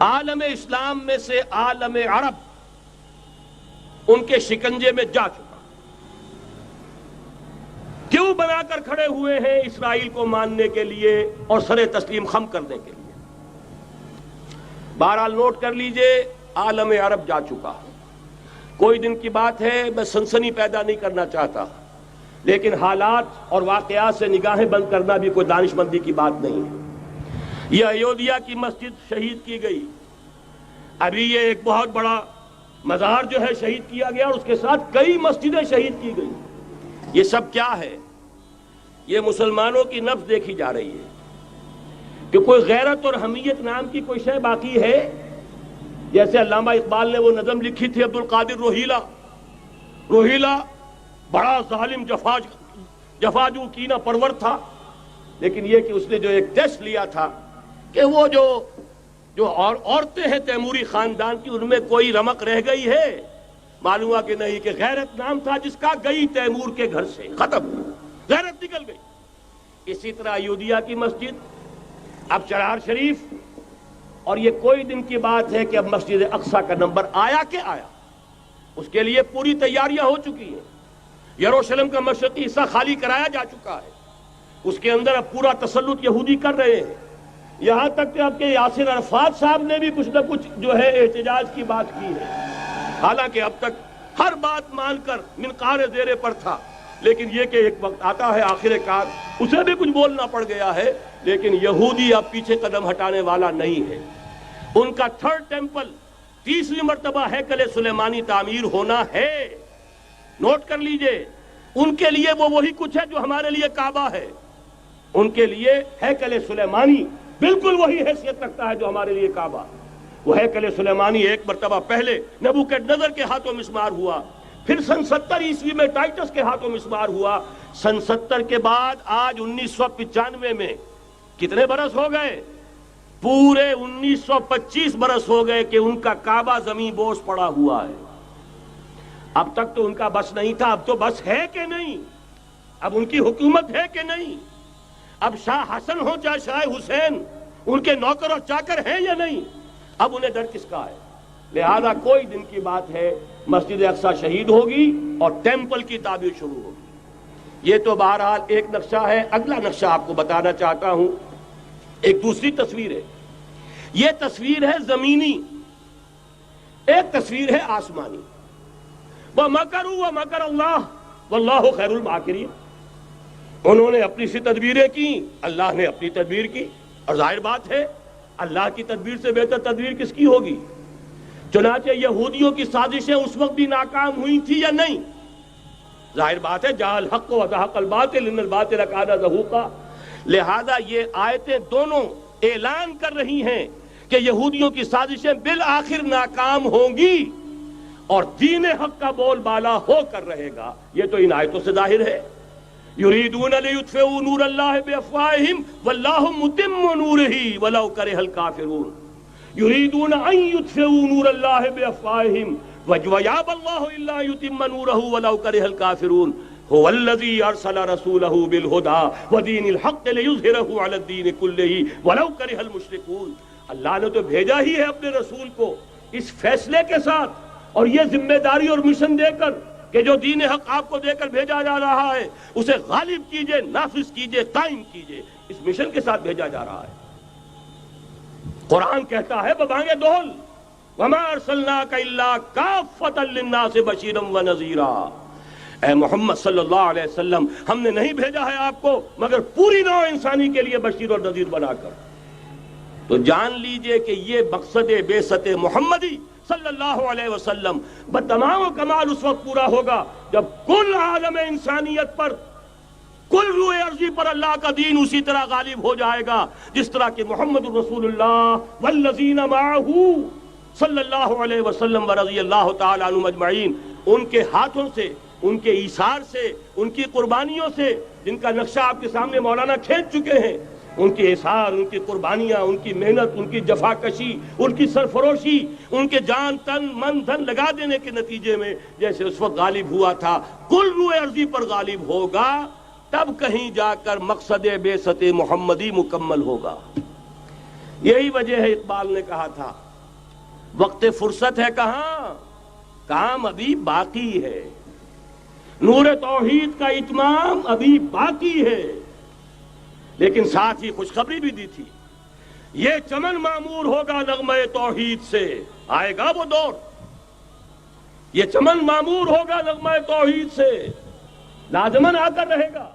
عالم اسلام میں سے عالم عرب ان کے شکنجے میں جا چکا، کیوں بنا کر کھڑے ہوئے ہیں اسرائیل کو ماننے کے لیے اور سر تسلیم خم کرنے کے لیے؟ بہرحال نوٹ کر لیجئے، عالم عرب جا چکا۔ کوئی دن کی بات ہے، میں سنسنی پیدا نہیں کرنا چاہتا، لیکن حالات اور واقعات سے نگاہیں بند کرنا بھی کوئی دانش مندی کی بات نہیں ہے۔ یہ ایودھیا کی مسجد شہید کی گئی، ابھی یہ ایک بہت بڑا مزار جو ہے شہید کیا گیا، اور اس کے ساتھ کئی مسجدیں شہید کی گئی۔ یہ سب کیا ہے؟ یہ مسلمانوں کی نفس دیکھی جا رہی ہے کہ کوئی غیرت اور حمیت نام کی کوئی شے باقی ہے؟ جیسے علامہ اقبال نے وہ نظم لکھی تھی، عبد القادر روہیلا بڑا ظالم جفاجو کینہ پرور تھا، لیکن یہ کہ اس نے جو ایک ٹیسٹ لیا تھا کہ وہ جو عورتیں ہیں تیموری خاندان کی، ان میں کوئی رمق رہ گئی ہے؟ معلوم ہوا کہ نہیں، کہ غیرت نام تھا جس کا گئی تیمور کے گھر سے، ختم، غیرت نکل گئی۔ اسی طرح ایودھیا کی مسجد، اب چرار شریف، اور یہ کوئی دن کی بات ہے کہ اب مسجد اقصیٰ کا نمبر آیا کہ آیا، اس کے لیے پوری تیاریاں ہو چکی ہیں۔ یروشلم کا مشرقی حصہ خالی کرایا جا چکا ہے، اس کے اندر اب پورا تسلط یہودی کر رہے ہیں، یہاں تک کہ اب کے یاسر عرفات صاحب نے بھی کچھ نہ کچھ جو ہے احتجاج کی بات کی ہے، حالانکہ اب تک ہر بات مان کر منقار زیر پر تھا، لیکن یہ کہ ایک وقت آتا ہے آخر کار اسے بھی کچھ بولنا پڑ گیا ہے۔ لیکن یہودی اب پیچھے قدم ہٹانے والا نہیں ہے۔ ان کا تھرڈ ٹیمپل، تیسری مرتبہ ہیکل سلیمانی تعمیر ہونا ہے۔ نوٹ کر لیجئے، ان کے لیے وہ وہی کچھ ہے جو ہمارے لیے کعبہ ہے، ان کے لیے ہیکل سلیمانی بالکل وہی حیثیت رکھتا ہے جو ہمارے لیے کعبہ۔ وہ ہیکل سلیمانی ایک مرتبہ پہلے نبوکدنضر کے ہاتھوں مسمار ہوا، پھر سن 70 عیسوی میں ٹائٹس کے ہاتھوں مسمار ہوا، سن 70 کے بعد آج 1995 میں کتنے برس ہو گئے؟ پورے 1925 برس ہو گئے کہ ان کا کعبہ زمین بوس پڑا ہوا ہے۔ اب تک تو ان کا بس نہیں تھا، اب تو بس ہے کہ نہیں؟ اب ان کی حکومت ہے کہ نہیں؟ اب شاہ حسن ہو چاہے شاہ حسین، ان کے نوکر اور چاکر ہیں یا نہیں؟ اب انہیں ڈر کس کا ہے؟ لہذا کوئی دن کی بات ہے، مسجد اقصیٰ شہید ہوگی اور ٹیمپل کی تعمیر شروع ہوگی۔ یہ تو بہرحال ایک نقشہ ہے۔ اگلا نقشہ آپ کو بتانا چاہتا ہوں، ایک دوسری تصویر ہے۔ یہ تصویر ہے زمینی، ایک تصویر ہے آسمانی۔ وَمَكَرُوا وَمَكَرَ اللَّهُ وَاللَّهُ خَيْرُ الْمَاكِرِينَ۔ انہوں نے اپنی سی تدبیریں کی، اللہ نے اپنی تدبیر کی، اور ظاہر بات ہے اللہ کی تدبیر سے بہتر تدبیر کس کی ہوگی؟ چنانچہ یہودیوں کی سازشیں اس وقت بھی ناکام ہوئی تھی یا نہیں؟ ظاہر بات ہے جاء الحق وزهق الباطل ان الباطل کان زہوقا۔ لہذا یہ آیتیں دونوں اعلان کر رہی ہیں کہ یہودیوں کی سازشیں بالآخر ناکام ہوں گی اور دین حق کا بول بالا ہو کر رہے گا۔ یہ تو ان آیتوں سے ظاہر ہے۔ یریدون لیطفئوا نور اللہ بافواہہم واللہ متم نورہ ولو کرہ الکافرون۔ یریدون ان یطفئوا نور اللہ بافواہہم ویابی اللہ الا یتم نورہ ولو کرہ الکافرون۔ هو الذی ارسل رسولہ بالہدی ودین الحق لیظہرہ علی الدین کلہ ولو کرہ المشرکون۔ اللہ نے تو بھیجا ہی ہے اپنے رسول کو اس فیصلے کے ساتھ اور یہ ذمہ داری اور مشن دے کر کہ جو دین حق آپ کو دے کر بھیجا جا رہا ہے اسے غالب کیجئے، نافذ کیجئے، قائم کیجئے۔ اس مشن کے ساتھ بھیجا جا رہا ہے۔ قرآن کہتا ہے ببانگ دہل وما ارسلناک الا کافۃ للناس بشیرا ونذیرا۔ اے محمد صلی اللہ علیہ وسلم، ہم نے نہیں بھیجا ہے آپ کو مگر پوری نوع انسانی کے لیے بشیر اور نذیر بنا کر۔ تو جان لیجئے کہ یہ مقصد بعثت محمدی صلی اللہ علیہ وسلم بتمام و کمال اس وقت پورا ہوگا جب کل عالم انسانیت پر، کل روئے ارضی پر اللہ کا دین اسی طرح غالب ہو جائے گا جس طرح کہ محمد رسول اللہ والذین معہ صلی اللہ علیہ وسلم ورضی اللہ تعالی عنہم اجمعین، ان کے ہاتھوں سے، ان کے ایثار سے، ان کی قربانیوں سے، جن کا نقشہ آپ کے سامنے مولانا کھینچ چکے ہیں، ان کے اثار، ان کی قربانیاں، ان کی محنت، ان کی جفا کشی، ان کی سرفروشی، ان کے جان تن من دھن لگا دینے کے نتیجے میں جیسے اس وقت غالب ہوا تھا کل روئے ارضی پر غالب ہوگا، تب کہیں جا کر مقصد بعثت محمدی مکمل ہوگا۔ یہی وجہ ہے اقبال نے کہا تھا وقت فرصت ہے کہاں، کام ابھی باقی ہے، نور توحید کا اتمام ابھی باقی ہے۔ لیکن ساتھ ہی خوشخبری بھی دی تھی، یہ چمن معمور ہوگا نغمہ توحید سے، آئے گا وہ دور، یہ چمن معمور ہوگا نغمہ توحید سے، لازماً آ کر رہے گا۔